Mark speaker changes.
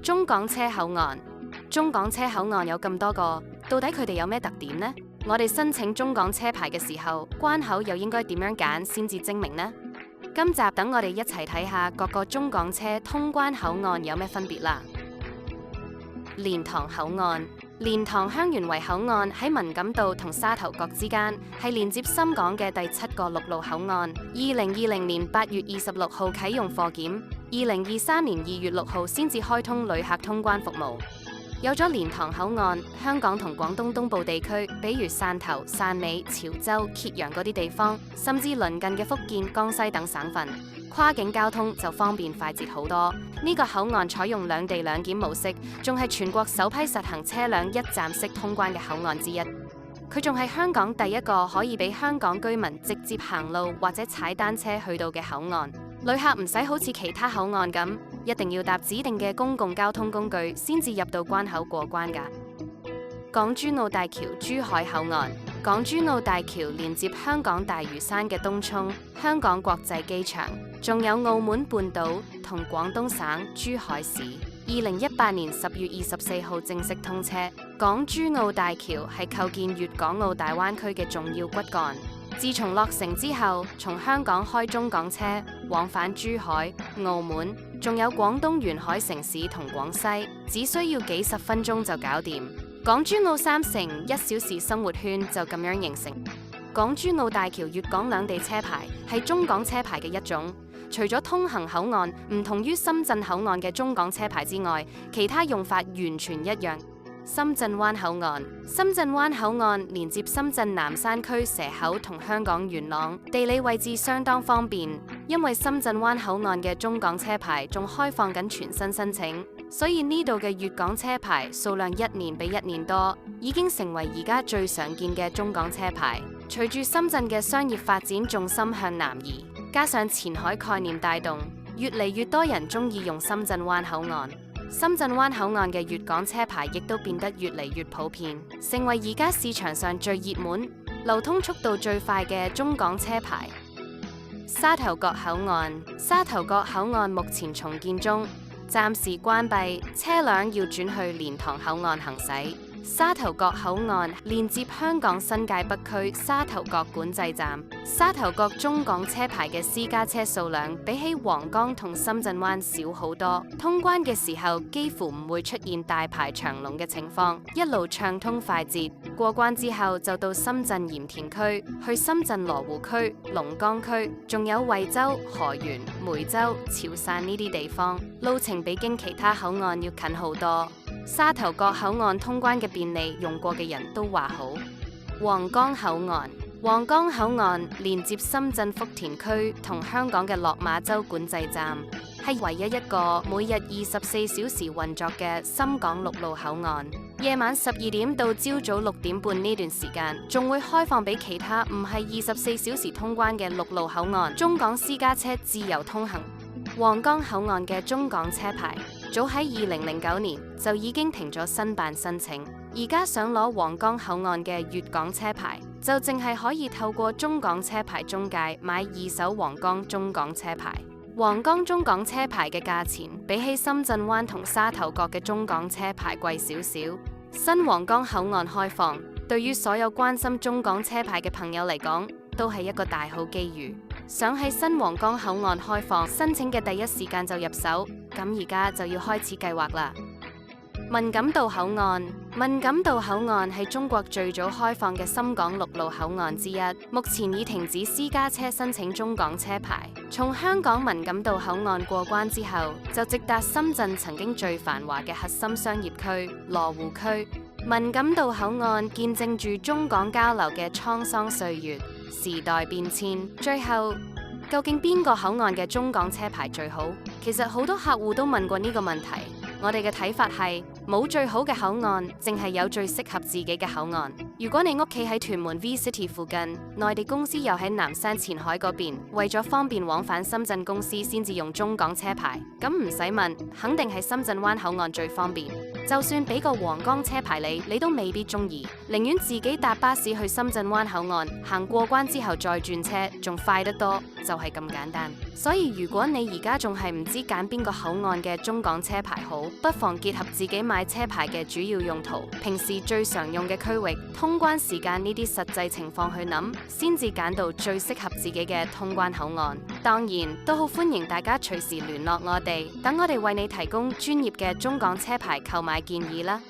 Speaker 1: 中港車口岸，中港車口岸有咁多個，到底佢哋有咩特點呢？我哋申請中港車牌嘅時候，關口又應該點樣揀先至精明呢？今集等我哋一齊睇下各個中港車通關口岸有咩分別啦。蓮塘口岸，蓮塘香園圍口岸喺文錦渡同沙頭角之間，係連接深港嘅第7個陸路口岸。2020年8月26號啟用貨檢，2023年2月6號先至開通旅客通關服務。有咗蓮塘口岸，香港同廣東東部地區，比如汕頭、汕尾、潮州、揭陽嗰啲地方，甚至鄰近嘅福建、江西等省份，跨境交通就方便快捷好多。呢個口岸採用兩地兩檢模式，仲係全國首批實行車輛一站式通關嘅口岸之一。佢仲係香港第一個可以俾香港居民直接行路或者踩單車去到嘅口岸。旅客唔使好似其他口岸咁，一定要搭指定嘅公共交通工具先至入到關口過關㗎。港珠澳大橋珠海口岸，港珠澳大橋連接香港大嶼山嘅東涌、香港國際機場，仲有澳門半島同廣東省珠海市。2018年10月24號正式通車。港珠澳大橋係構建粵港澳大灣區嘅重要骨幹。自從落成之後，從香港開中港車往返珠海、澳門，仲有廣東沿海城市同廣西，只需要幾十分鐘就搞掂。港珠澳3城1小時生活圈就咁樣形成。港珠澳大橋粵港兩地車牌係中港車牌嘅一種，除咗通行口岸唔同於深圳口岸嘅中港車牌之外，其他用法完全一樣。深圳灣口岸，深圳灣口岸連接深圳南山區蛇口同香港元朗，地理位置相當方便。因為深圳灣口岸嘅中港車牌仲開放緊全新申請，所以呢度嘅粵港車牌數量一年比一年多，已經成為而家最常見嘅中港車牌。隨住深圳嘅商業發展重心向南移，加上前海概念帶動，越嚟越多人中意用深圳灣口岸。深圳灣口岸嘅粵港車牌亦都變得越嚟越普遍，成為而家市場上最熱門、流通速度最快嘅中港車牌。沙頭角口岸，沙頭角口岸目前重建中，暫時關閉，車輛要轉去蓮塘口岸行駛。沙頭角口岸連接香港新界北區沙頭角管制站。沙頭角中港車牌嘅私家車數量比起皇崗同深圳灣少好多，通關嘅時候幾乎唔會出現大排長龍嘅情況，一路暢通快捷。過關之後就到深圳鹽田區，去深圳羅湖區、龍崗區，仲有惠州、河源、梅州、潮汕呢啲地方，路程比經其他口岸要近好多。沙頭角口岸通關嘅便利，用過嘅人都話好。皇崗口岸，皇崗口岸連接深圳福田區同香港嘅落馬洲管制站，係唯一一個每日24小時運作嘅深港陸路口岸。夜晚12點到朝早6點半呢段時間，仲會開放俾其他唔係24小時通關嘅陸路口岸中港私家車自由通行。皇崗口岸嘅中港車牌，早喺2009年就已經停咗申辦申請，而家想攞皇崗口岸嘅粵港車牌，就淨係可以透過中港車牌中介買2手皇崗中港車牌。皇崗中港車牌嘅價錢比起深圳灣同沙頭角嘅中港車牌貴少少。新皇崗口岸開放，對於所有關心中港車牌嘅朋友嚟講，都係一個大好機遇。想喺新皇崗口岸開放申請嘅第一時間就入手，咁而家就要開始計劃啦。文錦渡口岸，文錦渡口岸係中國最早開放嘅深港陸路口岸之一，目前已停止私家車申請中港車牌。從香港文錦渡口岸過關之後，就直達深圳曾經最繁華嘅核心商業區羅湖區。文錦渡口岸見證住中港交流嘅滄桑歲月，時代變遷。最後，究竟邊個口岸嘅中港車牌最好？其實好多客戶都問過呢個問題。我哋嘅睇法係冇最好嘅口岸，淨係有最適合自己嘅口岸。如果你屋企喺屯門 V City 附近，內地公司又喺南山前海嗰邊，為咗方便往返深圳公司先至用中港車牌，咁唔使問，肯定係深圳灣口岸最方便。就算俾個皇崗車牌你都未必中意，寧願自己搭巴士去深圳灣口岸，行過關之後再轉車，仲快得多。就係咁簡單。所以如果你而家仲係唔知揀邊個口岸嘅中港車牌好，不妨結合自己買車牌嘅主要用途、平時最常用嘅區域、通關時間呢啲實際情況去諗，先至揀到最適合自己嘅通關口岸。當然都好歡迎大家隨時聯絡我哋，等我哋為你提供專業嘅中港車牌購買建議啦。